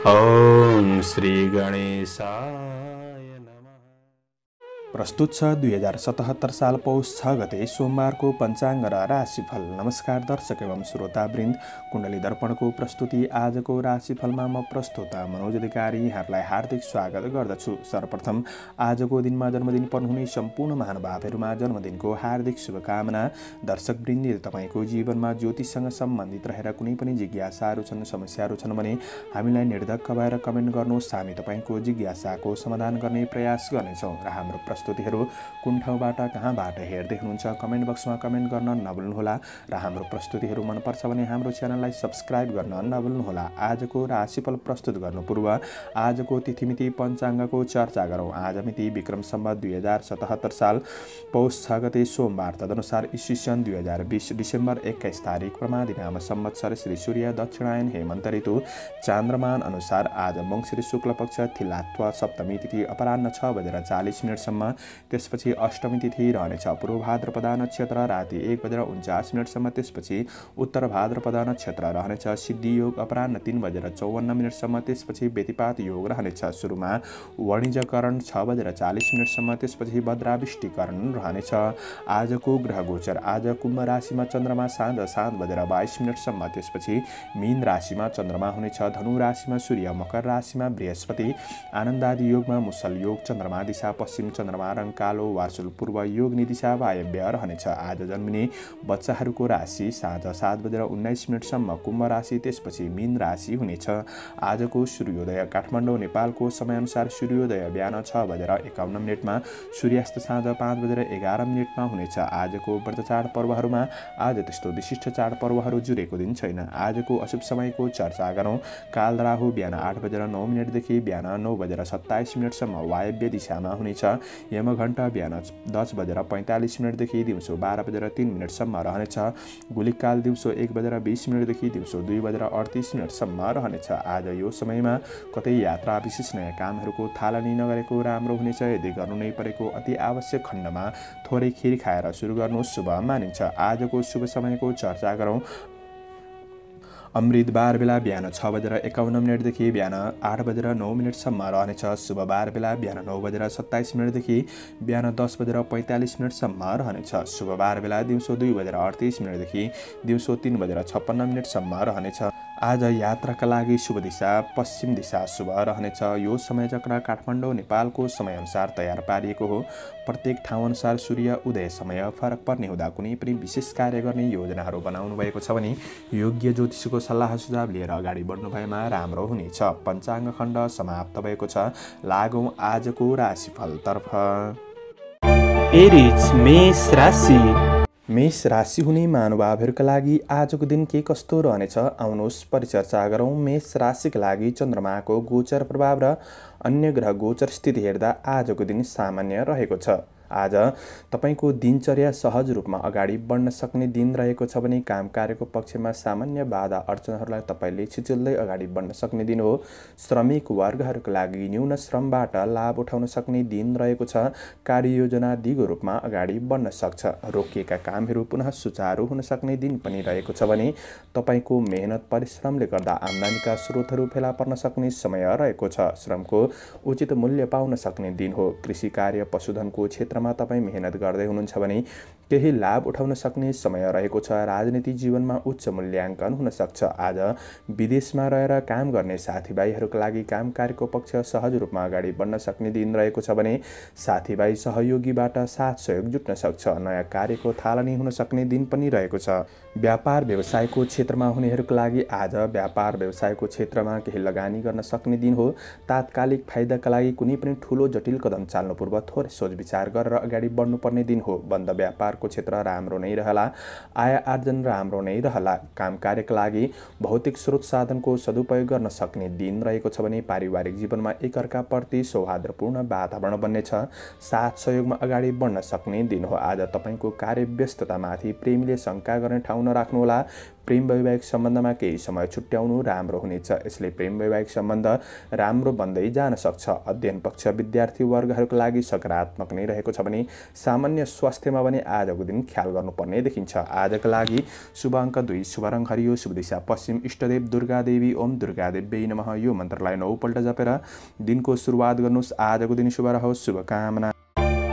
ओम श्री गणेशाय नमः। प्रस्तुत छ 2077 साल पौष 6 गते सोमबारको पञ्चाङ्ग र राशिफल। नमस्कार दर्शक एवं श्रोतावृन्द, कुण्डली दर्पणको प्रस्तुति आजको राशिफलमा म प्रस्तुता मनोज अधिकारी यहाँहरूलाई हार्दिक स्वागत गर्दछु। सर्वप्रथम आजको दिनमा जन्मदिन पर्नुहुने सम्पूर्ण महानुभावहरूमा जन्मदिनको हार्दिक शुभकामना। दर्शकवृन्द, यदि तपाईँको जीवनमा ज्योतिषसँग सम्बन्धित रहेर कुनै पनि जिज्ञासाहरू छन्, समस्याहरू छन् भने हामीलाई निर्धक्क भएर कमेन्ट गर्नुहोस्। हामी तपाईँको जिज्ञासाको समाधान गर्ने प्रयास गर्नेछौँ र हाम्रो प्रस्तुतिहरू कुन ठाउँबाट कहाँबाट हेर्दै हुनुहुन्छ कमेन्ट बक्समा कमेन्ट गर्न नभुल्नुहोला र हाम्रो प्रस्तुतिहरू मनपर्छ भने हाम्रो च्यानललाई सब्स्क्राइब गर्न नभुल्नुहोला। आजको राशिफल प्रस्तुत गर्नु पूर्व आजको तिथिमिति पञ्चाङ्गको चर्चा गरौँ। आज मिति विक्रम सम्वत 2077 साल पौष 6 गते सोमबार, तदनुसार ईस्वी सन् 2020 डिसेम्बर 21 तारिक, प्रमादी नाम संवत्सर, श्री सूर्य दक्षिणायन हेमन्त ऋतु, चान्द्रमान अनुसार आज मङ्सिर शुक्ल पक्ष थिलात्वा सप्तमी तिथि अपराह्न 6:40 सम्म, त्यसपछि अष्टमी तिथि रहनेछ। पूर्व भाद्रपदा नक्षत्र राति 1:49 त्यसपछि उत्तर भाद्रपदा नक्षत्र रहनेछ। सिद्धि योग अपराह्न 3:54 सम्म, त्यसपछि व्यतिपात योग रहनेछ। सुरुमा वाणिज्यकरण 6:40 त्यसपछि भद्राविष्टिकरण रहनेछ। आजको ग्रह गोचर आज कुम्भ राशिमा चन्द्रमा साँझ 7:22 सम्म, त्यसपछि मीन राशिमा चन्द्रमा हुनेछ। धनु राशिमा सूर्य, मकर राशिमा बृहस्पति, आनन्दादि योगमा मुसल योग, चन्द्रमा दिशा पश्चिम, चन्द्रमा रङ कालो, वासुल पूर्व योग निदिशा वायव्य रहनेछ। आज जन्मिने बच्चाहरूको राशि साँझ 7:19 सम्म कुम्भ राशि, त्यसपछि मीन राशि हुनेछ। आजको सूर्योदय काठमाडौँ नेपालको समयअनुसार सूर्योदय बिहान 6:51 सूर्यास्त साँझ 5:11 हुनेछ। आजको व्रत चाड पर्वहरूमा आज त्यस्तो विशिष्ट चाड पर्वहरू जुरेको दिन छैन। आजको अशुभ समयको चर्चा गरौँ। काल राहु बिहान 8:09 देखि बिहान 9:27 सम्म वायव्य दिशामा हुनेछ। यमघण्टा बिहान 10:45 देखि दिउँसो 12:03 सम्म रहनेछ। गुलिक काल दिउँसो 1:20 देखि दिउँसो 2:38 सम्म रहनेछ। आज यो समयमा कतै यात्रा विशेष नयाँ कामहरूको थालनी नगरेको राम्रो हुनेछ। यदि गर्नु नै परेको अति आवश्यक खण्डमा थोरै खिर खाएर सुरु गर्नु शुभ मानिन्छ। आजको शुभ समयको चर्चा गरौँ। अमृत बार बेला बिहान 6:51 देखि बिहान 8:09 सम्म रहनेछ। शुभ बार बेला बिहान 9:27 देखि बिहान 10:45 सम्म रहनेछ। शुभ बार बेला दिउँसो 2:38 देखि दिउँसो 3:56 सम्म रहनेछ। आज यात्राका लागि शुभ दिशा पश्चिम दिशा शुभ रहनेछ। यो समय चक्र काठमाडौँ नेपालको समयअनुसार तयार पारिएको हो। प्रत्येक ठाउँअनुसार सूर्य उदय समय फरक पर्ने हुँदा कुनै पनि विशेष कार्य गर्ने योजनाहरू बनाउनु भएको छ भने योग्य ज्योतिषको सल्लाह सुझाव लिएर अगाडि बढ्नु भएमा राम्रो हुनेछ। पञ्चाङ्ग खण्ड समाप्त भएको छ। लागौँ आजको राशिफलतर्फ। एरिज मेष राशि। मेष राशि हुने महानुभावहरूका लागि आजको दिन के कस्तो रहनेछ आउनुहोस् परिचर्चा गरौँ। मेष राशिका लागि चन्द्रमाको गोचर प्रभाव र अन्य ग्रह गोचर स्थिति हेर्दा आजको दिन सामान्य रहेको छ। आज तपाईको दिनचर्या सहज रूपमा अगाडि बढ्न सक्ने दिन रहेको छ भने काम कार्यको पक्षमा सामान्य बाधा अडचनहरूलाई तपाईले छिचल्दै अगाडि बढ्न सक्ने दिन हो। श्रमिक वर्गहरूका लागि न्यून श्रमबाट लाभ उठाउन सक्ने दिन रहेको छ। कार्ययोजना दिगो रूपमा अगाडि बढ्न सक्छ। रोकिएका कामहरू पुनः सुचारू हुन सक्ने दिन पनि रहेको छ भने तपाईको मेहनत परिश्रमले गर्दा आम्दानीका स्रोतहरू फेला पर्न सक्ने समय रहेको छ। श्रमको उचित मूल्य पाउन सक्ने दिन हो। कृषि कार्य पशुधनको क्षेत्रमा तपाईँ मेहनत गर्दै हुनुहुन्छ भने केही लाभ उठाउन सक्ने समय रहेको छ। राजनीतिक जीवनमा उच्च मूल्याङ्कन हुन सक्छ। आज विदेशमा रहेर काम गर्ने साथीभाइहरूका लागि काम कार्यको पक्ष सहज रूपमा अगाडि बढ्न सक्ने दिन रहेको छ भने साथीभाइ सहयोगीबाट साथ सहयोग जुट्न सक्छ। नयाँ कार्यको थालनी हुन सक्ने दिन पनि रहेको छ। व्यापार व्यवसायको क्षेत्रमा हुनेहरूका लागि आज व्यापार व्यवसायको क्षेत्रमा केही लगानी गर्न सक्ने दिन हो। तात्कालिक फाइदाका लागि कुनै पनि ठूलो जटिल कदम चाल्नु पूर्व थोरै सोच विचार गरेर अगाडि बढ्नुपर्ने दिन हो। बन्द व्यापारको क्षेत्र राम्रो नै रहला। आय आर्जन राम्रो नै रहला। काम कार्यका लागि भौतिक स्रोत साधनको सदुपयोग गर्न सक्ने दिन रहेको छ भने पारिवारिक जीवनमा एकअर्काप्रति सौहार्दपूर्ण वातावरण बन्नेछ। साथ सहयोगमा अगाडि बढ्न सक्ने दिन हो। आज तपाईको कार्य व्यस्ततामाथि प्रेमीले शङ्का गर्ने ठाउँ नराख्नुहोला। प्रेम वैवाहिक सम्बन्धमा केही समय छुट्याउनु राम्रो हुनेछ। यसले प्रेम वैवाहिक सम्बन्ध राम्रो बन्दै जान सक्छ। अध्ययन पक्ष विद्यार्थी वर्गहरूका लागि सकारात्मक नै रहेको छ भने सामान्य स्वास्थ्यमा पनि आजको दिन ख्याल गर्नुपर्ने देखिन्छ। आजका लागि शुभ अङ्क 2, शुभ रङ हरियो, शुभ दिशा पश्चिम, इष्टदेव दुर्गा देवी, ओम दुर्गा देव्यै नमः। यो मन्त्रलाई 9 पल्ट जपेर दिनको सुरुवात गर्नुहोस्। आजको दिन शुभ रहोस्। शुभकामना।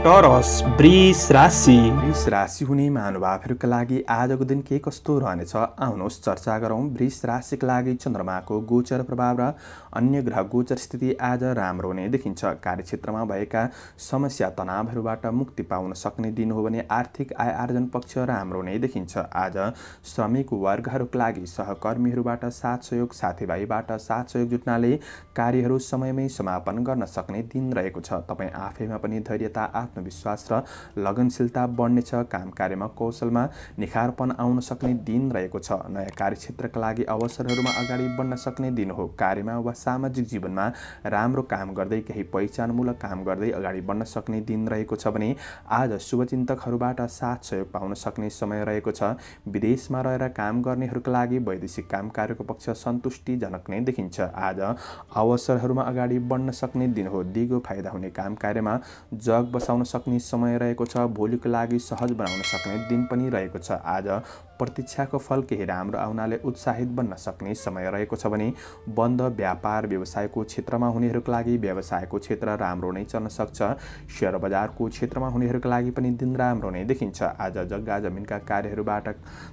टरस वृष राशि। वृष राशि हुने महानुभावहरूका लागि आजको दिन के कस्तो रहनेछ आउनुहोस् चर्चा गरौँ। वृष राशिका लागि चन्द्रमाको गोचर प्रभाव र अन्य ग्रह गोचर स्थिति आज राम्रो नै देखिन्छ। कार्यक्षेत्रमा भएका समस्या तनावहरूबाट मुक्ति पाउन सक्ने दिन हो भने आर्थिक आय आर्जन पक्ष राम्रो नै देखिन्छ। आज श्रमिक वर्गहरूका लागि सहकर्मीहरूबाट साथ सहयोग, साथीभाइबाट साथ सहयोग जुट्नाले कार्यहरू समयमै समापन गर्न सक्ने दिन रहेको छ। तपाईँ आफैमा पनि धैर्यता, आत्मविश्वास र लगनशीलता बढ्नेछ। काम कार्यमा कौशलमा निखारपन आउन सक्ने दिन रहेको छ। नयाँ कार्यक्षेत्रका लागि अवसरहरूमा अगाडि बढ्न सक्ने दिन हो। कार्यमा वा सामाजिक जीवनमा राम्रो काम गर्दै केही पहिचानमूलक काम गर्दै अगाडि बढ्न सक्ने दिन रहेको छ भने आज शुभचिन्तकहरूबाट साथ सहयोग पाउन सक्ने समय रहेको छ। विदेशमा रहेर काम गर्नेहरूका लागि वैदेशिक काम कार्यको पक्ष सन्तुष्टिजनक नै देखिन्छ। आज अवसरहरूमा अगाडि बढ्न सक्ने दिन हो। दिगो फाइदा हुने काम कार्यमा जग बसाउन सक्ने समय रहेको छ। भोलिको लागि सहज बनाउन सक्ने दिन पनि रहेको छ। आज प्रतीक्षाको फल केही राम्रो आउनाले उत्साहित बन्न सक्ने समय रहेको छ भने बन्द व्यापार व्यवसायको क्षेत्रमा हुनेहरूका लागि व्यवसायको क्षेत्र राम्रो नै चल्न सक्छ। शेयर बजारको क्षेत्रमा हुनेहरूका लागि पनि दिन राम्रो नै देखिन्छ। आज जग्गा जमिनका कार्यहरूबाट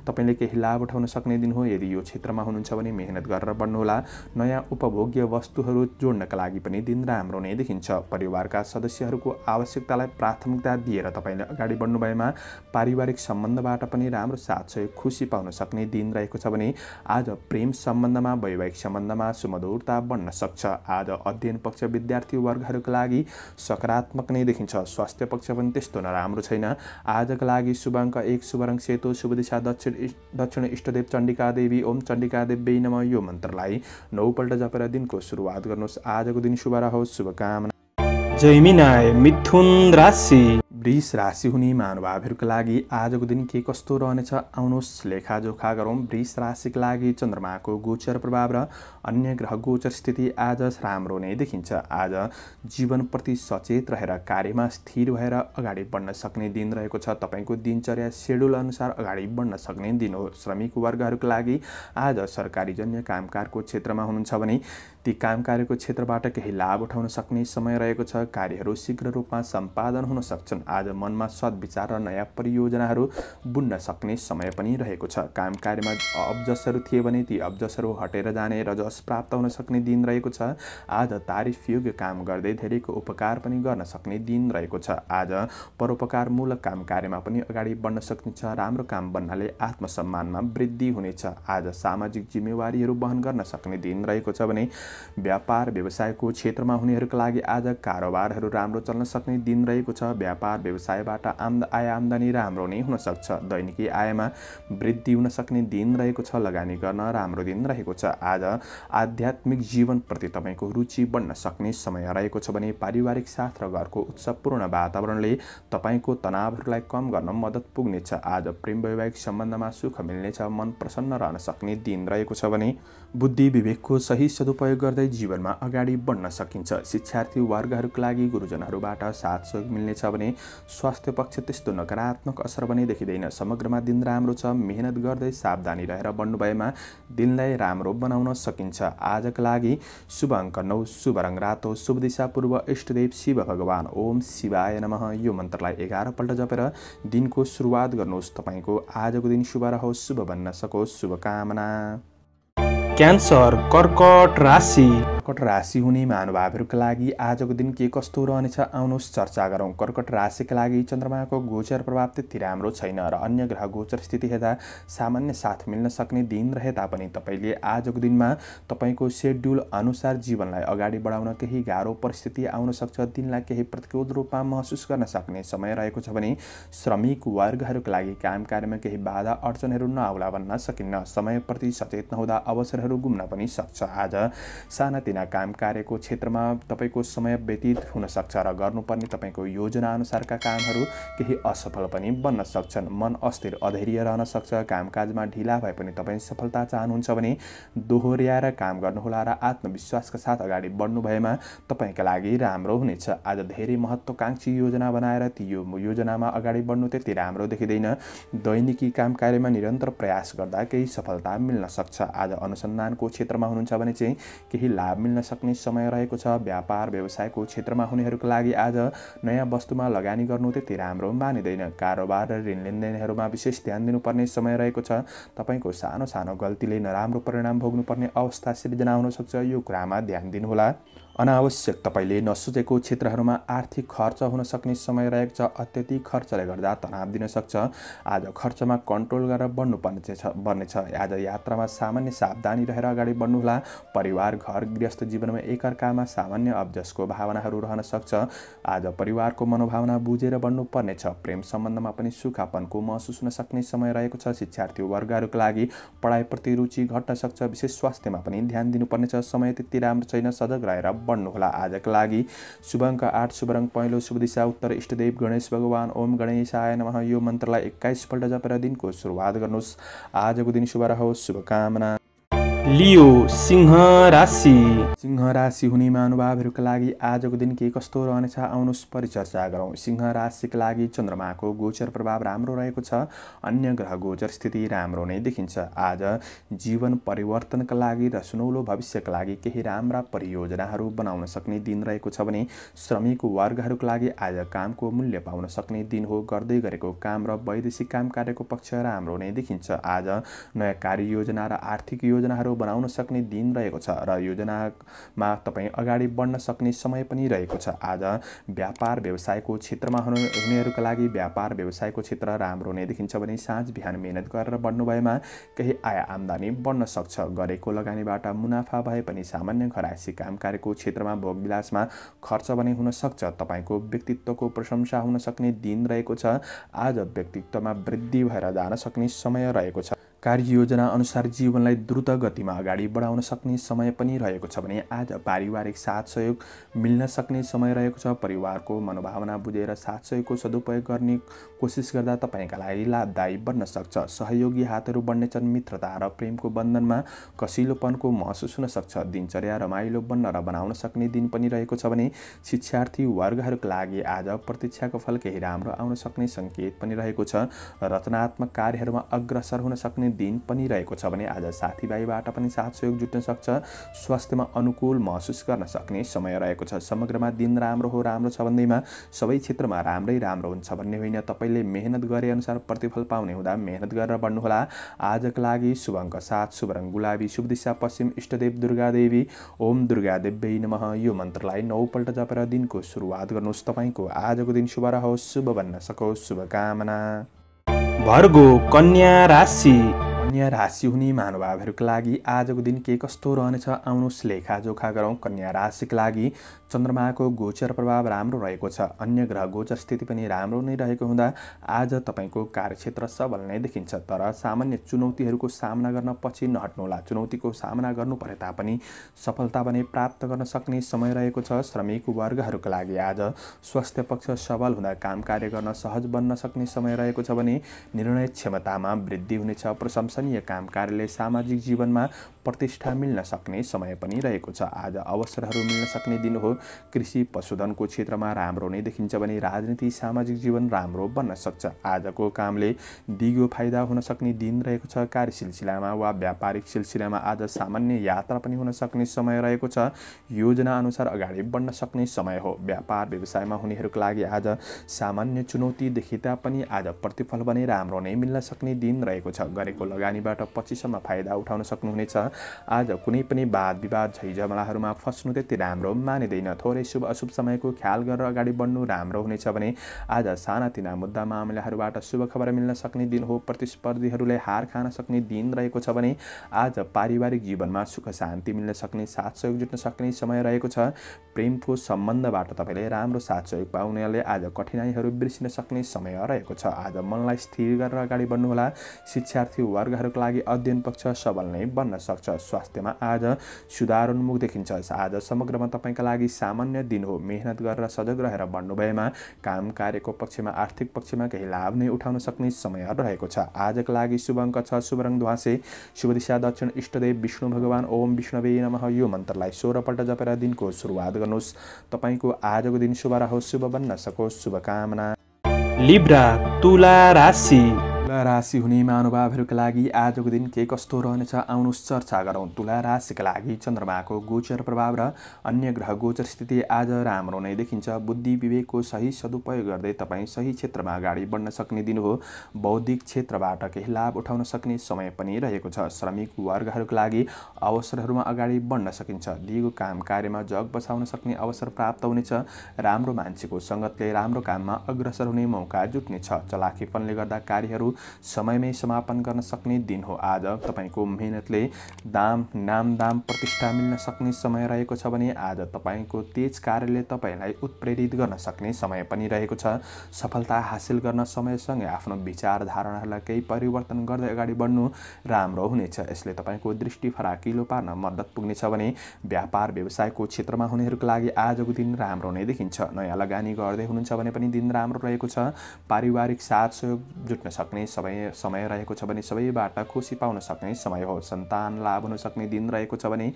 तपाईँले केही लाभ उठाउन सक्ने दिन हो। यदि यो क्षेत्रमा हुनुहुन्छ भने मेहनत गरेर बढ्नुहोला। नयाँ उपभोग्य वस्तुहरू जोड्नका लागि पनि दिन राम्रो नै देखिन्छ। परिवारका सदस्यहरूको आवश्यकतालाई प्राथमिकता दिएर तपाईँले अगाडि बढ्नु भएमा पारिवारिक सम्बन्धबाट पनि राम्रो साथ सहयोग, खुसी पाउन सक्ने दिन रहेको छ भने आज प्रेम सम्बन्धमा, वैवाहिक सम्बन्धमा सुमधुरता बढ्न सक्छ। आज अध्ययन पक्ष विद्यार्थी वर्गहरूका लागि सकारात्मक नै देखिन्छ। स्वास्थ्य पक्ष पनि त्यस्तो नराम्रो छैन। आजका लागि शुभ अङ्क 1, शुभ रङ सेतो, शुभ दिशा दक्षिण, इष्टदेव चण्डिका देवी, ओम चण्डिका देव्यै नमः। यो मन्त्रलाई 9 पल्ट जपेर दिनको सुरुवात गर्नुहोस्। आजको दिन शुभ रहोस्। शुभकामना। जैमिनाय मिथुन राशि। वृष राशि हुने महानुभावहरूका लागि आजको दिन के कस्तो रहनेछ आउनुहोस् लेखाजोखा गरौँ। वृष राशिका लागि चन्द्रमाको गोचर प्रभाव र अन्य ग्रह गोचर स्थिति आज राम्रो नै देखिन्छ। आज जीवनप्रति सचेत रहेर कार्यमा स्थिर भएर अगाडि बढ्न सक्ने दिन रहेको छ। तपाईँको दिनचर्या सेड्युल अनुसार अगाडि बढ्न सक्ने दिन हो। श्रमिक वर्गहरूका लागि आज सरकारीजन्य कामकारको क्षेत्रमा हुनुहुन्छ भने ती काम कार्यको क्षेत्रबाट केही लाभ उठाउन सक्ने समय रहेको छ। कार्यहरू शीघ्र रूपमा सम्पादन हुन सक्छन्। आज मनमा सद्विचार र नयाँ परियोजनाहरू बुन्न सक्ने समय पनि रहेको छ। काम कार्यमा अब्जसहरू थिए भने ती अब्जसहरू हटेर जाने र जस प्राप्त हुन सक्ने दिन रहेको छ। आज तारिफयोग्य काम गर्दै धेरैको उपकार पनि गर्न सक्ने दिन रहेको छ। आज परोपकारमूलक काम कार्यमा पनि अगाडि बढ्न सकिन्छ। राम्रो काम बन्नाले आत्मसम्मानमा वृद्धि हुनेछ। आज सामाजिक जिम्मेवारीहरू वहन गर्न सक्ने दिन रहेको छ भने व्यापार व्यवसायको क्षेत्रमा हुनेहरूका लागि आज कारोबारहरू राम्रो चल्न सक्ने दिन रहेको छ। व्यापार व्यवसायबाट आय आम्दानी राम्रो नै हुन सक्छ। दैनिकी आयमा वृद्धि हुन सक्ने दिन रहेको छ। लगानी गर्न राम्रो दिन रहेको छ। आज आध्यात्मिक जीवनप्रति तपाईँको रुचि बढ्न सक्ने समय रहेको छ भने पारिवारिक साथ र घरको उत्सवपूर्ण वातावरणले तपाईँको तनावहरूलाई कम गर्न मद्दत पुग्नेछ। आज प्रेम वैवाहिक सम्बन्धमा सुख मिल्नेछ। मन प्रसन्न रहन सक्ने दिन रहेको छ भने बुद्धि विवेकको सही सदुपयोग गर्दै जीवनमा अगाडि बढ्न सकिन्छ। शिक्षार्थी वर्गहरूका लागि गुरुजनहरूबाट साथ सहयोग मिल्नेछ भने स्वास्थ्य पक्ष त्यस्तो नकारात्मक असर पनि देखिँदैन। समग्रमा दिन राम्रो छ। मेहनत गर्दै सावधानी रहेर बढ्नु भएमा दिनलाई राम्रो बनाउन सकिन्छ। आजका लागि शुभ अङ्क 9, शुभ रङ रातो, शुभ दिशा पूर्व, इष्टदेव शिव भगवान, ओम शिवाय नमः। यो मन्त्रलाई 11 पल्ट जपेर दिनको सुरुवात गर्नुहोस्। तपाईँको आजको दिन शुभ रहोस्, शुभ बन्न सकोस्। शुभकामना। क्यान्सर कर्कट राशि। कर्कट राशि हुने महानुभावहरूका लागि आजको दिन के कस्तो रहनेछ आउनुहोस् चर्चा गरौँ। कर्कट राशिका लागि चन्द्रमाको गोचर प्रभाव त्यति राम्रो छैन र अन्य ग्रह गोचर स्थिति हेर्दा सामान्य साथ मिल्न सक्ने दिन रहे तापनि तपाईँले आजको दिनमा तपाईँको सेड्युल अनुसार जीवनलाई अगाडि बढाउन केही गाह्रो परिस्थिति आउन सक्छ। दिनलाई केही प्रतिकूल रूपमा महसुस गर्न सक्ने समय रहेको छ भने श्रमिक वर्गहरूका लागि काम कार्यमा केही बाधा अडचनहरू नआउला भन्न सकिन्न। समयप्रति सचेत नहुँदा अवसरहरू गुम्न पनि सक्छ। आज साना सानातिना काम कार्यको क्षेत्रमा तपाईको समय व्यतीत हुन सक्छ र गर्नुपर्ने तपाईको योजना अनुसारका कामहरू केही असफल पनि बन्न सक्छन्। मन अस्थिर अधैर्य रहन सक्छ। कामकाजमा ढिला भए पनि तपाईँ सफलता चाहनुहुन्छ भने दोहोर्याएर काम गर्नुहोला र आत्मविश्वासका साथ अगाडि बढ्नु भएमा तपाईका लागि राम्रो हुनेछ। आज धेरै महत्त्वकांक्षी योजना बनाएर ती योजनामा अगाडि बढ्नु त्यति राम्रो देखिँदैन। दैनिकी काम कार्यमा निरन्तर प्रयास गर्दा केही सफलता मिल्न सक्छ। आज अनुसन्धानको क्षेत्रमा हुनुहुन्छ भने चाहिँ केही लाभ मिल्न सक्ने समय रहेको छ। व्यापार व्यवसायको क्षेत्रमा हुनेहरूका लागि आज नयाँ वस्तुमा लगानी गर्नु त्यति राम्रो मानिँदैन। कारोबार र ऋण लेनदेनहरूमा विशेष ध्यान दिनुपर्ने समय रहेको छ। तपाईको सानो सानो गल्तीले नराम्रो परिणाम भोग्नुपर्ने अवस्था सिर्जना हुन सक्छ। यो कुरामा ध्यान दिनुहोला। अनावश्यक तपाईले नसोचेको क्षेत्रहरूमा आर्थिक खर्च हुन सक्ने समय रहेको छ। अत्यधिक खर्चले गर्दा तनाव दिन सक्छ। आज खर्चमा कन्ट्रोल गरेर बढ्नुपर्नेछ। आज यात्रामा सामान्य सावधानी रहेर अगाडि बढ्नुहोला। परिवार घर गृहस्थ जीवनमा एकअर्कामा सामान्य अब्जसको भावनाहरू रहन सक्छ। आज परिवारको मनोभावना बुझेर बढ्नुपर्नेछ। प्रेम सम्बन्धमा पनि सुखापनको महसुस हुन सक्ने समय रहेको छ। शिक्षार्थी वर्गहरूका लागि पढाइप्रति रुचि घट्न सक्छ। विशेष स्वास्थ्यमा पनि ध्यान दिनुपर्नेछ। समय त्यति राम्रो छैन। सजग रहेर बढ्नुहोला। आजका लागि शुभ अङ्क 8, शुभ रङ पहेँलो, शुभ दिशा उत्तर, इष्टदेव गणेश भगवान। ओम गणेशाय नमः। यो मन्त्रलाई 21 पल्ट जपेर दिनको सुरुवात गर्नुहोस्। आजको दिन शुभ रहोस्। शुभकामना। लियो सिंह राशि। सिंह राशि हुने महानुभावहरूका लागि आजको दिन के कस्तो रहनेछ आउनुहोस् परिचर्चा गरौँ। सिंह राशिका लागि चन्द्रमाको गोचर प्रभाव राम्रो रहेको छ। अन्य ग्रह गोचर स्थिति राम्रो नै देखिन्छ। आज जीवन परिवर्तनका लागि र सुनौलो भविष्यका लागि केही राम्रा परियोजनाहरू बनाउन सक्ने दिन रहेको छ भने श्रमिक वर्गहरूका लागि आज कामको मूल्य पाउन सक्ने दिन हो। गर्दै गरेको काम र वैदेशिक काम कार्यको पक्ष राम्रो नै देखिन्छ। आज नयाँ कार्ययोजना र आर्थिक योजनाहरू बनाउन सक्ने दिन रहेको छ र योजनामा तपाईँ अगाडि बढ्न सक्ने समय पनि रहेको छ। आज व्यापार व्यवसायको क्षेत्रमा हुनेहरूका लागि व्यापार व्यवसायको क्षेत्र राम्रो नै देखिन्छ भने साँझ बिहान मेहनत गरेर बढ्नु भएमा केही आय आम्दानी बढ्न सक्छ। गरेको लगानीबाट मुनाफा भए पनि सामान्य घरायसी काम कार्यको क्षेत्रमा भोगविलासमा खर्च भने हुन सक्छ। तपाईँको व्यक्तित्वको प्रशंसा हुन सक्ने दिन रहेको छ। आज व्यक्तित्वमा वृद्धि भएर जान सक्ने समय रहेको छ। कार्ययोजना अनुसार जीवनलाई द्रुत गतिमा अगाडि बढाउन सक्ने समय पनि रहेको छ भने आज पारिवारिक साथ सहयोग मिल्न सक्ने समय रहेको छ। परिवारको मनोभावना बुझेर साथ सहयोगको सदुपयोग गर्ने कोसिस गर्दा तपाईँका लागि लाभदायी बन्न सक्छ। सहयोगी हातहरू बढ्नेछन्। मित्रता र प्रेमको बन्धनमा कसिलोपनको महसुस हुन सक्छ। दिनचर्या रमाइलो बन्न र बनाउन सक्ने दिन पनि रहेको छ भने शिक्षार्थी वर्गहरूका लागि आज प्रतीक्षाको फल केही राम्रो आउन सक्ने सङ्केत पनि रहेको छ। रचनात्मक कार्यहरूमा अग्रसर हुन सक्ने दिन पनि रहेको छ भने आज साथीभाइबाट पनि साथ सहयोग जुट्न सक्छ। स्वास्थ्यमा अनुकूल महसुस गर्न सक्ने समय रहेको छ। समग्रमा दिन राम्रो हो। राम्रो छ भन्दैमा सबै क्षेत्रमा राम्रै राम्रो हुन्छ भन्ने होइन। तपाईँले मेहनत गरे अनुसार प्रतिफल पाउने हुँदा मेहनत गरेर बढ्नुहोला। आजका लागि शुभ अङ्क 7, शुभ रङ गुलाबी, शुभ दिशा पश्चिम, इष्टदेव दुर्गा देवी। ओम दुर्गा देव्यै नमः। यो मन्त्रलाई 9 पल्ट जपेर दिनको सुरुवात गर्नुहोस्। तपाईँको आजको दिन शुभ रहोस्, शुभ बन्न सकोस्। शुभकामना। भर्गो कन्या राशि। कन्या राशि हुने महानुभावहरूका लागि आजको दिन के कस्तो रहनेछ आउनुहोस् लेखाजोखा गरौँ। कन्या राशिका लागि चन्द्रमाको गोचर प्रभाव राम्रो रहेको छ। अन्य ग्रह गोचर स्थिति पनि राम्रो नै रहेको हुँदा आज तपाईँको कार्यक्षेत्र सबल नै देखिन्छ। तर सामान्य चुनौतीहरूको सामना गर्न पछि नहट्नुहोला। चुनौतीको सामना गर्नु परे तापनि सफलता भने प्राप्त गर्न सक्ने समय रहेको छ। श्रमिक वर्गहरूका लागि आज स्वास्थ्य पक्ष सबल हुँदा काम कार्य गर्न सहज बन्न सक्ने समय रहेको छ भने निर्णय क्षमतामा वृद्धि हुनेछ। प्रशंसनीय काम कार्यले सामाजिक जीवनमा प्रतिष्ठा मिल्न सक्ने समय पनि रहेको छ। आज अवसरहरू मिल्न सक्ने दिन हो। कृषि पशुधनको क्षेत्रमा राम्रो नै देखिन्छ भने राजनीति सामाजिक जीवन राम्रो बन्न सक्छ। आजको कामले दिगो फाइदा हुन सक्ने दिन रहेको छ। कार्य सिलसिलामा वा व्यापारिक सिलसिलामा आज सामान्य यात्रा पनि हुन सक्ने समय रहेको छ। योजना अनुसार अगाडि बढ्न सक्ने समय हो। व्यापार व्यवसायमा हुनेहरूका लागि आज सामान्य चुनौती देखिए तापनि आज प्रतिफल भने राम्रो नै मिल्न सक्ने दिन रहेको छ। गरेको लगानीबाट पछिसम्म फाइदा उठाउन सक्नुहुनेछ। आज कुनै पनि वाद विवाद झैझगडाहरूमा फस्नु त्यति राम्रो मानिँदैन। थोरै शुभ अशुभ समयको ख्याल गरेर अगाडि बढ्नु राम्रो हुनेछ भने आज सानातिना मुद्दा मामलाहरूबाट शुभ खबर मिल्न सक्ने दिन हो। प्रतिस्पर्धीहरूले हार खान सक्ने दिन रहेको छ भने आज पारिवारिक जीवनमा सुख शान्ति मिल्न सक्ने साथ सहयोग जुट्न सक्ने समय रहेको छ। प्रेमको सम्बन्धबाट तपाईँले राम्रो साथ सहयोग पाउनेले आज कठिनाइहरू बिर्सिन सक्ने समय रहेको छ। आज मनलाई स्थिर गरेर अगाडि बढ्नुहोला। शिक्षार्थी वर्गहरूका लागि अध्ययन पक्ष सबल नै बन्न सक्छ। सक्छ। स्वास्थ्यमा आज सुधार उन्मुख देखिन्छ। आज समग्रमा तपाईँका लागि सामान्य दिन हो। मेहनत गरेर सजग रहेर बढ्नु भएमा काम कार्यको पक्षमा आर्थिक पक्षमा केही लाभ नै उठाउन सक्ने समय रहेको छ। आजका लागि शुभ अङ्क 6, शुभ रङ ध्वाँसे, शुभ दिशा दक्षिण, इष्टदेव विष्णु भगवान ओम विष्णवे नमः यो मन्त्रलाई 16 पल्ट जपेर दिनको सुरुवात गर्नुहोस्। तपाईँको आजको दिन शुभ रहोस्, शुभ बन्न सकोस्, शुभकामना। लिब्रा तुला राशि। तुला राशि हुने महानुभावहरूका लागि आजको दिन के कस्तो रहनेछ आउनुहोस् चर्चा गरौँ। तुला राशिका लागि चन्द्रमाको गोचर प्रभाव र अन्य ग्रह गोचर स्थिति आज राम्रो नै देखिन्छ। बुद्धि विवेकको सही सदुपयोग गर्दै तपाईँ सही क्षेत्रमा अगाडि बढ्न सक्ने दिन हो। बौद्धिक क्षेत्रबाट केही लाभ उठाउन सक्ने समय पनि रहेको छ। श्रमिक वर्गहरूका लागि अवसरहरूमा अगाडि बढ्न सकिन्छ। दिएको काम कार्यमा जग बसाउन सक्ने अवसर प्राप्त हुनेछ। राम्रो मान्छेको सङ्गतले राम्रो काममा अग्रसर हुने मौका जुट्नेछ। चलाखीपनले गर्दा कार्यहरू समयमै समापन गर्न सक्ने दिन हो। आज तपाईँको मेहनतले नाम दाम प्रतिष्ठा मिल्न सक्ने समय रहेको छ भने आज तपाईँको तेज कार्यले तपाईँलाई उत्प्रेरित गर्न सक्ने समय पनि रहेको छ। सफलता हासिल गर्न समयसँगै आफ्नो विचार धारणाहरूलाई केही परिवर्तन गर्दै अगाडि बढ्नु राम्रो हुनेछ। यसले तपाईँको दृष्टि फराकिलो पार्न मद्दत पुग्नेछ भने व्यापार व्यवसायको क्षेत्रमा हुनेहरूका लागि आजको दिन राम्रो नै देखिन्छ। नयाँ लगानी गर्दै हुनुहुन्छ भने पनि दिन राम्रो रहेको छ। पारिवारिक साथ सहयोग जुट्न सक्ने समय रहेको छ भने सबैबाट खुसी पाउन सक्ने समय हो। सन्तान लाभ हुन सक्ने दिन रहेको छ भने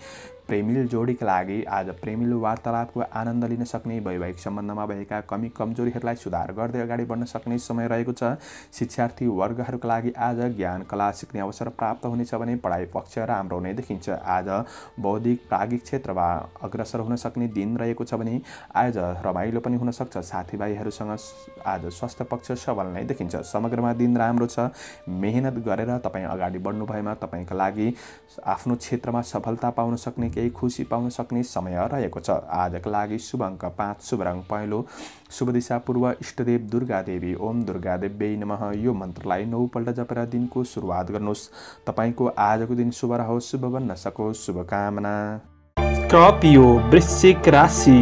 प्रेमिल जोडीका लागि आज प्रेमिलो वार्तालापको आनन्द लिन सक्ने, वैवाहिक सम्बन्धमा भएका कमी कमजोरीहरूलाई सुधार गर्दै अगाडि बढ्न सक्ने समय रहेको छ। शिक्षार्थी वर्गहरूका लागि आज ज्ञान कला सिक्ने अवसर प्राप्त हुनेछ भने पढाइ पक्ष राम्रो नै देखिन्छ। आज बौद्धिक प्राज्ञिक क्षेत्रमा अग्रसर हुन सक्ने दिन रहेको छ भने आज रमाइलो पनि हुन सक्छ। साथीभाइहरूसँग आज स्वास्थ्य पक्ष सबल नै देखिन्छ। समग्रमा दिन राम्रो छ। मेहनत गरेर तपाईँ अगाडि बढ्नु भएमा तपाईँका लागि आफ्नो क्षेत्रमा सफलता पाउन सक्ने, केही खुसी पाउन सक्ने समय रहेको छ। आजका लागि शुभ अङ्क 5, शुभ रङ पहेँलो, शुभ दिशा पूर्व, इष्टदेव दुर्गा देवी ओम दुर्गा देव्यै नमः यो मन्त्रलाई 9 पल्ट जपेर दिनको सुरुवात गर्नुहोस्। तपाईँको आजको दिन शुभ रहोस्, शुभ बन्न सकोस्, शुभकामना। स्कर्पियो वृश्चिक राशि।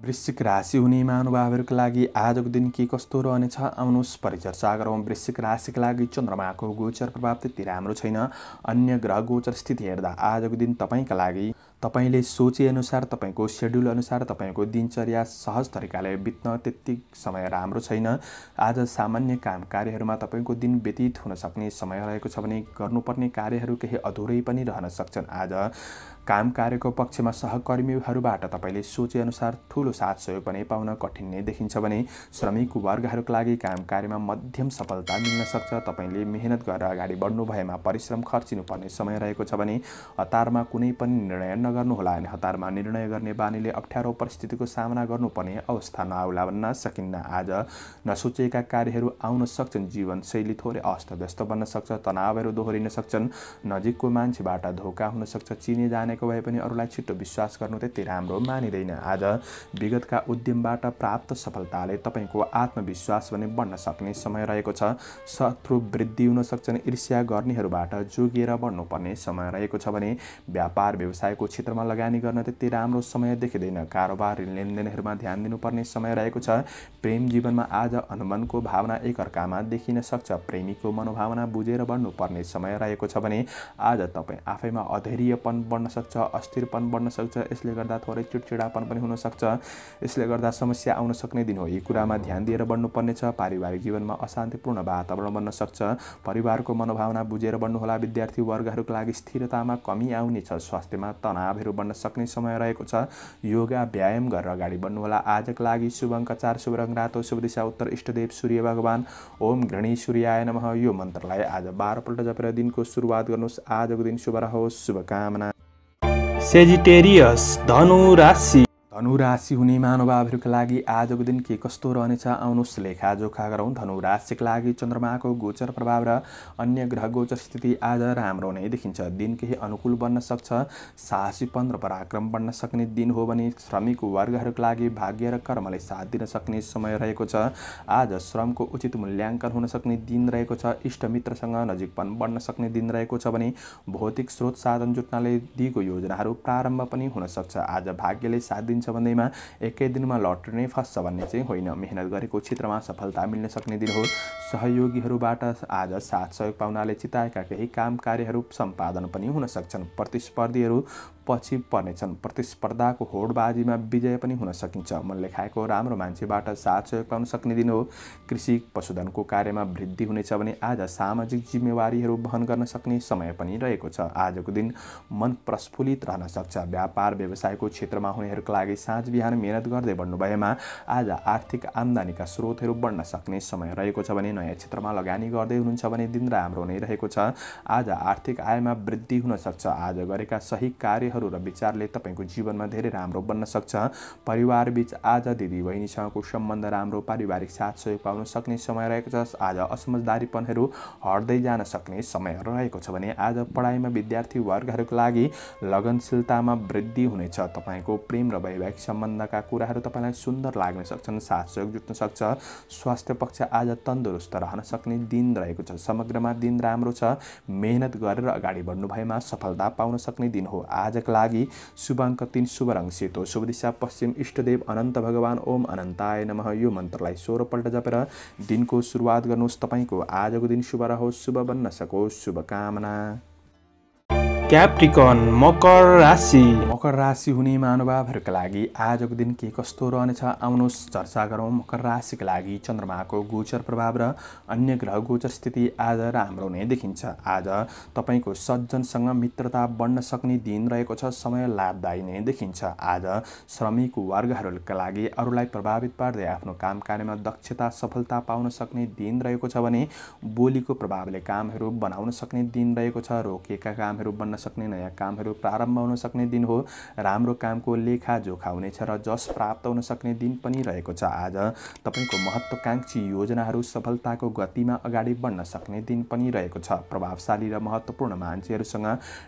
वृश्चिक राशि हुने महानुभावहरूका लागि आजको दिन के कस्तो रहनेछ आउनुहोस् परिचर्चा गरौँ। वृश्चिक राशिका लागि चन्द्रमाको गोचर प्रभाव त्यति राम्रो छैन। अन्य ग्रह गोचर स्थिति हेर्दा आजको दिन तपाईँका लागि तपाईँले सोचेअनुसार, तपाईँको सेड्युल अनुसार तपाईँको दिनचर्या सहज तरिकाले बित्न त्यति समय राम्रो छैन। आज सामान्य काम कार्यहरूमा तपाईँको दिन व्यतीत हुन सक्ने समय रहेको छ भने गर्नुपर्ने कार्यहरू केही अधुरै पनि रहन सक्छन्। आज काम कार्यको पक्षमा सहकर्मीहरूबाट तपाईँले सोचेअनुसार ठुलो साथ सहयोग पनि पाउन कठिन नै देखिन्छ भने श्रमिक वर्गहरूका लागि काम कार्यमा मध्यम सफलता मिल्न सक्छ। तपाईँले मेहनत गरेर अगाडि बढ्नु भएमा परिश्रम खर्चिनुपर्ने समय रहेको छ भने हतारमा कुनै पनि निर्णय नगर्नुहोला। अनि हतारमा निर्णय गर्ने बानीले अप्ठ्यारो परिस्थितिको सामना गर्नुपर्ने अवस्था नआउला भन्न सकिन्न। आज नसोचेका कार्यहरू आउन सक्छन्। जीवनशैली थोरै अस्तव्यस्त बन्न सक्छ। तनावहरू दोहोरिन सक्छन्। नजिकको मान्छेबाट धोका हुन सक्छ। चिने जानेको भए पनि अरूलाई छिट्टो विश्वास गर्नु त्यति राम्रो मानिँदैन। आज विगतका उद्यमबाट प्राप्त सफलताले तपाईँको आत्मविश्वास भने बढ्न सक्ने समय रहेको छ। शत्रु वृद्धि हुन सक्छन्। ईर्ष्या गर्नेहरूबाट जोगिएर बढ्नुपर्ने समय रहेको छ भने व्यापार व्यवसायको क्षेत्रमा लगानी गर्न त्यति राम्रो समय देखिँदैन। कारोबार लेनदेनहरूमा ध्यान दिनुपर्ने समय रहेको छ। प्रेम जीवनमा आज अनुमानको भावना एकअर्कामा देखिन सक्छ। प्रेमीको मनोभावना बुझेर बढ्नुपर्ने समय रहेको छ भने आज तपाईँ आफैमा अधैर्यपन बढ्न सक्छ, अस्थिरपन बढ्न सक्छ। यसले गर्दा थोरै चिडचिडापन पनि हुन सक्छ। यसले गर्दा समस्या आउन सक्ने दिन हो। यी कुरामा ध्यान दिएर बढ्नुपर्ने छ। पारिवारिक जीवनमा अशान्तिपूर्ण वातावरण बन्न सक्छ। परिवारको मनोभावना बुझेर बढ्नुहोला। विद्यार्थी वर्गहरूका लागि स्थिरतामा कमी आउनेछ। स्वास्थ्यमा तनावहरू बढ्न सक्ने समय रहेको छ। योगा व्यायाम गरेर अगाडि बढ्नुहोला। आजका लागि शुभ अङ्क 4, शुभ रङ रातो, शुभ दिशा उत्तर, इष्टदेव सूर्य भगवान ओम गृणी सूर्याय नमः यो मन्त्रलाई आज 12 पल्ट जपेर दिनको सुरुवात गर्नुहोस्। आजको दिन शुभ रहोस्, शुभकामना। सेजिटेरियस धनु राशि। धनु राशि हुने महानुभावहरूका लागि आजको दिन के कस्तो रहनेछ आउनुहोस् लेखाजोखा गरौँ। धनु राशिका लागि चन्द्रमाको गोचर प्रभाव र अन्य ग्रह गोचर स्थिति आज राम्रो नै देखिन्छ। दिन केही अनुकूल बन्न सक्छ। साहसीपन र पराक्रम बन्न सक्ने दिन हो भने श्रमिक वर्गहरूका लागि भाग्य र कर्मले साथ दिन सक्ने समय रहेको छ। आज श्रमको उचित मूल्याङ्कन हुन सक्ने दिन रहेको छ। इष्टमित्रसँग नजिकपन बढ्न सक्ने दिन रहेको छ भने भौतिक स्रोत साधन जुट्नाले दिएको योजनाहरू प्रारम्भ पनि हुन सक्छ। आज भाग्यले साथ दिन्छ भन्दैमा एकै दिनमा लटरी नै फस्छ भन्ने चाहिँ होइन। मेहनत गरेको क्षेत्रमा सफलता मिल्न सक्ने दिन हो। सहयोगीहरूबाट आज साथ सहयोग पाउनाले चिताएका केही काम कार्यहरू सम्पादन पनि हुन सक्छन्। प्रतिस्पर्धीहरू पछि पर्नेछन्। प्रतिस्पर्धाको होडबाजीमा विजय पनि हुन सकिन्छ। मनले खाएको राम्रो मान्छेबाट साथ सहयोग पाउन सक्ने दिन हो। कृषि पशुधनको कार्यमा वृद्धि हुनेछ भने आज सामाजिक जिम्मेवारीहरू वहन गर्न सक्ने समय पनि रहेको छ। आजको दिन मन प्रस्फुल्लित रहन सक्छ। व्यापार व्यवसायको क्षेत्रमा हुनेहरूका लागि साँझ बिहान मेहनत गर्दै बढ्नु भएमा आज आर्थिक आम्दानीका स्रोतहरू बढ्न सक्ने समय रहेको छ भने नयाँ क्षेत्रमा लगानी गर्दै हुनुहुन्छ भने दिन राम्रो नै रहेको छ। आज आर्थिक आयमा वृद्धि हुन सक्छ। आज गरेका सही कार्यहरू र विचारले तपाईको जीवनमा धेरै राम्रो बन्न सक्छ। परिवारबीच आज दिदी बहिनीसँगको सम्बन्ध राम्रो, पारिवारिक साथ सहयोग पाउन सक्ने समय रहेको छ। आज असमझदारीपनहरू हट्दै जान सक्ने समय रहेको छ भने आज पढाइमा विद्यार्थी वर्गहरूका लागि लगनशीलतामा वृद्धि हुनेछ। तपाईको प्रेम र वैवाहिक सम्बन्धका कुराहरू तपाईलाई सुन्दर लाग्न सक्छन्। साथ सहयोग जुट्न सक्छ। स्वास्थ्य पक्ष आज तन्दुरुस्त रहन सक्ने दिन रहेको छ। समग्रमा दिन राम्रो छ। मेहनत गरेर अगाडि बढ्नु भएमा सफलता पाउन सक्ने दिन हो। आजका लागि शुभ अङ्क 3, शुभ रङ सेतो, शुभ दिशा पश्चिम, इष्टदेव अनन्त भगवान ओम अनन्ताय नमः यो मन्त्रलाई 16 पल्ट जपेर दिनको सुरुवात गर्नुहोस्। तपाईको आजको दिन शुभ रहोस्, शुभ बन्न सकोस्, शुभकामना। क्याप्रिकन मकर राशि। मकर राशि हुने महानुभावहरूका लागि आजको दिन के कस्तो रहनेछ आउनुहोस् चर्चा गरौँ। मकर राशिका लागि चन्द्रमाको गोचर प्रभाव र अन्य ग्रह गोचर स्थिति आज राम्रो नै देखिन्छ। आज तपाईको सज्जनसँग मित्रता बढ्न सक्ने दिन रहेको छ। समय लाभदायी नै देखिन्छ। आज श्रमिक वर्गहरूका लागि अरूलाई प्रभावित पार्दै आफ्नो काम कार्यमा दक्षता सफलता पाउन सक्ने दिन रहेको छ भने बोलीको प्रभावले कामहरू बनाउन सक्ने दिन रहेको छ। रोकिएका कामहरू बन्न सक्ने, नयाँ कामहरू प्रारम्भ हुन सक्ने दिन हो। राम्रो कामको लेखाजोखा हुनेछ र जस प्राप्त हुन सक्ने दिन पनि रहेको छ। आज तपाईको महत्त्वकांक्षी योजनाहरू सफलताको गतिमा अगाडि बढ्न सक्ने दिन पनि रहेको छ। प्रभावशाली र महत्त्वपूर्ण मान्छेहरूसँग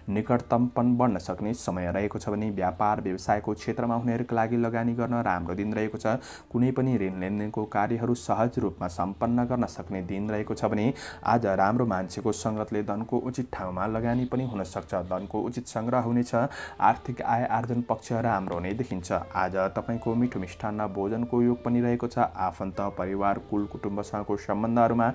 निकटतमपन बढ्न सक्ने समय रहेको छ भने व्यापार व्यवसायको क्षेत्रमा हुनेहरूका लागि लगानी गर्न राम्रो दिन रहेको छ। कुनै पनि ऋण लेनदेनको कार्यहरू सहज रूपमा सम्पन्न गर्न सक्ने दिन रहेको छ भने आज राम्रो मान्छेको सङ्गतले धनको उचित ठाउँमा लगानी पनि हुन सक्छ। धनको उचित संग्रह हुनेछ। आर्थिक आय आर्जन पक्ष राम्रो नै देखिन्छ। आज तपाईको मिठो मिष्टान्न भोजनको योग पनि रहेको छ। आफन्त परिवार कुल कुटुम्बसँगको सम्बन्धहरूमा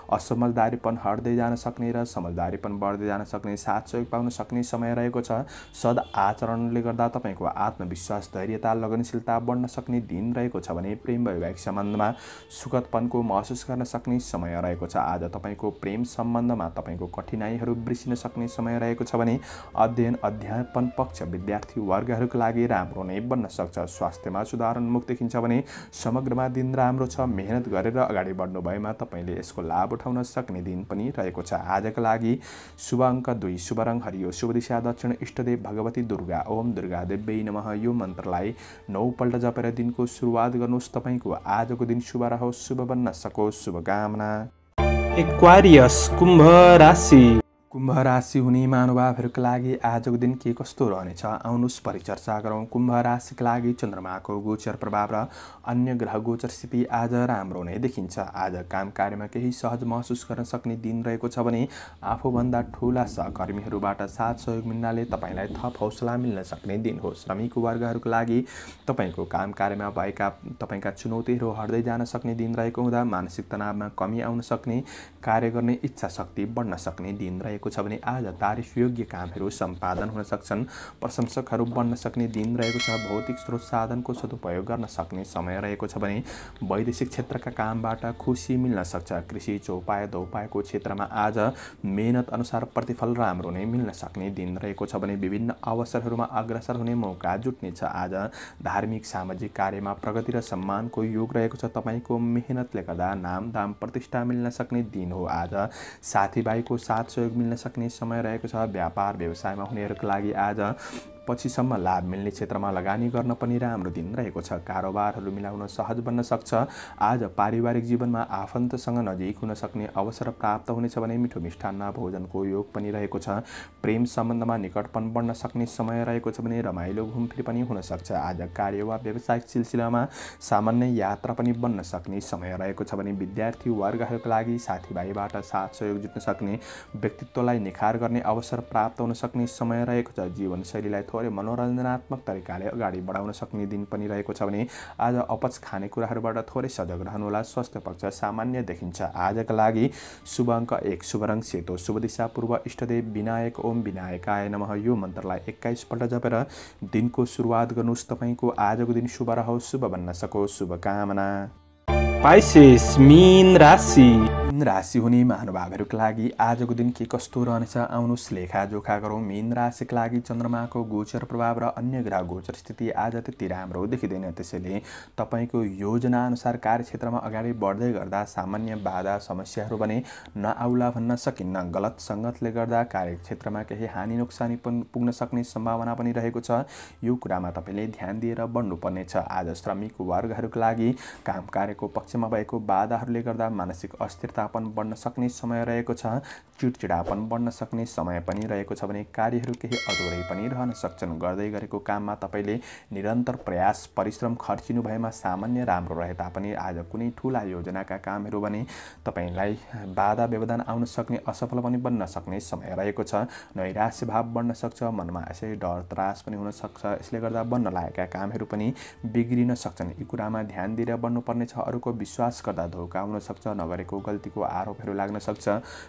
असमझदारीपन हट्दै जान सक्ने र समझदारीपन बढ्दै जान सक्ने, साथ सहयोग पाउन सक्ने समय रहेको छ। सद आचरणले गर्दा तपाईको आत्मविश्वास, धैर्यता, लगनशीलता बढ्न सक्ने दिन रहेको छ भने प्रेम वैवाहिक सम्बन्धमा सुखदपनको महसुस गर्न सक्ने समय रहेको छ। आज तपाईको प्रेम सम्बन्धमा तपाईको कठिनाइहरू बिर्सिन सक्ने समय रहेको छ भने अध्ययन अध्यापन पक्ष विद्यार्थी वर्गहरूका लागि राम्रो नै बन्न सक्छ। स्वास्थ्यमा सुधार उन्मुख देखिन्छ भने समग्रमा दिन राम्रो छ। मेहनत गरेर अगाडि बढ्नु भएमा तपाईले यसको लाभ उठाउन सक्ने दिन पनि रहेको छ। आजका लागि शुभ अङ्क 2, शुभ रङ हरियो, शुभ दिशा दक्षिण, इष्टदेव भगवती दुर्गा ओम दुर्गा देव्यै नमः यो मन्त्रलाई 9 पल्ट जपेर दिनको सुरुवात गर्नुहोस्। तपाईको आजको दिन शुभ रहोस्, शुभ बन्न सकोस्, शुभकामना। एक्वारियस कुम्भ राशि। कुम्भ राशि हुने महानुभावहरूका लागि आजको दिन के कस्तो रहनेछ आउनुहोस् परिचर्चा गरौँ। कुम्भ राशिका लागि चन्द्रमाको गोचर प्रभाव र अन्य ग्रह गोचर स्थिति आज राम्रो नै देखिन्छ। आज काम कार्यमा केही सहज महसुस गर्न सक्ने दिन रहेको छ भने आफूभन्दा ठुला सहकर्मीहरूबाट साथ सहयोग मिल्नाले तपाईलाई थप हौसला मिल्न सक्ने दिन हो। श्रमिक वर्गहरूका लागि तपाईको काम कार्यमा भएका तपाईका चुनौतीहरू हट्दै जान सक्ने दिन रहेको हुँदा मानसिक तनावमा कमी आउन सक्ने, कार्य गर्ने इच्छा शक्ति बढ्न सक्ने दिन रहेको छ भने आज तारिफ योग्य कामहरू सम्पादन हुन सक्छन्। प्रशंसकहरू बन्न सक्ने दिन रहेको छ। भौतिक स्रोत साधनको सदुपयोग गर्न सक्ने समय रहेको छ भने वैदेशिक क्षेत्रका कामबाट खुसी मिल्न सक्छ। कृषि चौपाय दौपायको क्षेत्रमा आज मेहनत अनुसार प्रतिफल राम्रो नै मिल्न सक्ने दिन रहेको छ भने विभिन्न अवसरहरूमा अग्रसर हुने मौका जुट्नेछ। आज धार्मिक सामाजिक कार्यमा प्रगति र सम्मानको योग रहेको छ। तपाईको मेहनतले गर्दा नाम दाम प्रतिष्ठा मिल्न सक्ने दिन हो। आज साथीभाइको साथ सहयोग मिल्न सक्ने समय रहेको छ। व्यापार व्यवसायमा हुनेहरूका लागि आज पछिसम्म लाभ मिल्ने क्षेत्रमा लगानी गर्न पनि राम्रो दिन रहेको छ। कारोबारहरू मिलाउन सहज बन्न सक्छ। आज पारिवारिक जीवनमा आफन्तसँग नजिक हुन सक्ने अवसर प्राप्त हुनेछ भने मिठो मिष्टान्न भोजनको योग पनि रहेको छ। प्रेम सम्बन्धमा निकटपन बढ्न सक्ने समय रहेको छ भने रमाइलो घुमफिर पनि हुन सक्छ। आज कार्य वा व्यावसायिक सिलसिलामा सामान्य यात्रा पनि बन्न सक्ने समय रहेको छ भने विद्यार्थी वर्गहरूका लागि साथीभाइबाट साथ सहयोग जुट्न सक्ने, व्यक्तित्वलाई निखार गर्ने अवसर प्राप्त हुन सक्ने समय रहेको छ। जीवनशैलीलाई थोरै मनोरञ्जनात्मक तरिकाले अगाडि बढाउन सक्ने दिन पनि रहेको छ भने आज अपच खानेकुराहरूबाट थोरै सजग रहनुहोला। स्वास्थ्य पक्ष सामान्य देखिन्छ। आजका लागि शुभ अङ्क 1, शुभ रङ सेतो, शुभ दिशा पूर्व, इष्टदेव विनायक ओम विनायकाय नमः यो मन्त्रलाई 21 पल्ट जपेर दिनको सुरुवात गर्नुहोस्। तपाईँको आजको दिन शुभ रहोस्, शुभ बन्न सकोस्, शुभकामना। पाइसेस मीन राशि। मीन राशि हुने महानुभावहरूका लागि आजको दिन के कस्तो रहनेछ आउनुहोस् लेखाजोखा गरौँ। मीन राशिका लागि चन्द्रमाको गोचर प्रभाव र अन्य ग्रह गोचर स्थिति आज त्यति राम्रो देखिँदैन। त्यसैले तपाईँको योजना अनुसार कार्यक्षेत्रमा अगाडि बढ्दै गर्दा सामान्य बाधा समस्याहरू भने नआउला भन्न सकिन्न। गलत सङ्गतले गर्दा कार्यक्षेत्रमा केही हानि नोक्सानी पुग्न सक्ने सम्भावना पनि रहेको छ। यो कुरामा तपाईँले ध्यान दिएर बढ्नुपर्नेछ। आज श्रमिक वर्गहरूका लागि काम कार्यको पक्षमा भएको बाधाहरूले गर्दा मानसिक अस्थिरतापन बढ्न सक्ने समय रहेको छ। चिडचिडापन बढ्न सक्ने समय पनि रहेको छ भने कार्यहरू केही अधुरै पनि रहन सक्छन्। गर्दै गरेको काममा तपाईँले निरन्तर प्रयास परिश्रम खर्चिनु भएमा सामान्य राम्रो रहे तापनि आज कुनै ठुला योजनाका कामहरू भने तपाईँलाई बाधा व्यवधान आउन सक्ने, असफल पनि बन्न सक्ने समय रहेको छ। नैराश्य भाव बढ्न सक्छ। मनमा यसै डर त्रास पनि हुन सक्छ। यसले गर्दा बन्न लागेका कामहरू पनि बिग्रिन सक्छन्। यी कुरामा ध्यान दिएर बढ्नुपर्नेछ। अरूको विश्वास गर्दा धोका हुन सक्छ। नगरेको गल्तीको आरोपहरू लाग्न सक्छ।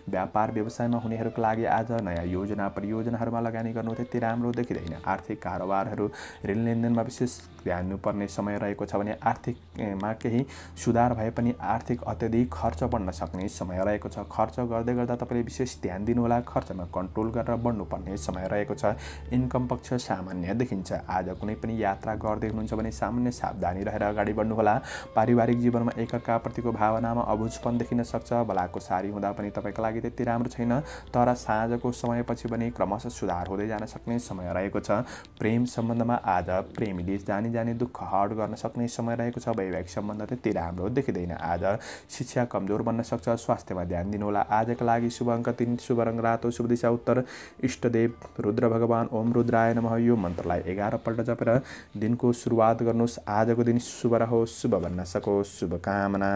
व्यापार व्यवसायमा हुनेहरूका लागि आज नयाँ योजना परियोजनाहरूमा लगानी गर्नु त्यति राम्रो देखिँदैन। आर्थिक कारोबारहरू ऋण लेनदेनमा विशेष ध्यान दिनुपर्ने समय रहेको छ भने आर्थिकमा केही सुधार भए पनि आर्थिक अत्यधिक खर्च बढ्न सक्ने समय रहेको छ। खर्च गर्दै गर्दा तपाईँले विशेष ध्यान दिनुहोला। खर्चमा कन्ट्रोल गरेर बढ्नुपर्ने समय रहेको छ। इन्कम पक्ष सामान्य देखिन्छ। आज कुनै पनि यात्रा गर्दै हुनुहुन्छ भने सामान्य सावधानी रहेर अगाडि बढ्नुहोला। पारिवारिक जीवनमा एकअर्काप्रतिको भावनामा अबुझपन देखिन सक्छ। बलाकोसारी हुँदा पनि तपाईँका लागि त्यति राम्रो छैन। तर साँझको समयपछि पनि क्रमशः सुधार हुँदै जान सक्ने समय रहेको छ। प्रेम सम्बन्धमा आज प्रेमीले जानी दुःख हट गर्न सक्ने समय रहेको छ। वैवाहिक सम्बन्ध त्यति राम्रो देखिँदैन। आज शिक्षा कमजोर बन्न सक्छ। स्वास्थ्यमा ध्यान दिनुहोला। आजका लागि शुभ अङ्क 3, शुभ रङ रातो, शुभ दिशा उत्तर, इष्टदेव रुद्र भगवान ओम रुद्राय नमः यो मन्त्रलाई 11 पल्ट जपेर दिनको सुरुवात गर्नुहोस्। आजको दिन शुभ रहोस्, शुभ बन्न सकोस्, शुभकामना।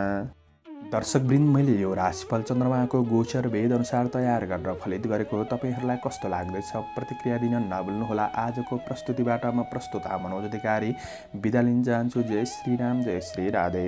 दर्शकवृन्द, मैले यो राशिफल चन्द्रमाको गोचर वेद अनुसार तयार गरेर फलित गरेको। तपाईँहरूलाई कस्तो लाग्दैछ प्रतिक्रिया दिन नभुल्नुहोला। आजको प्रस्तुतिबाट म प्रस्तुता मनोज अधिकारी बिदा लिन चाहन्छु। जय श्री राम, जय श्री राधे।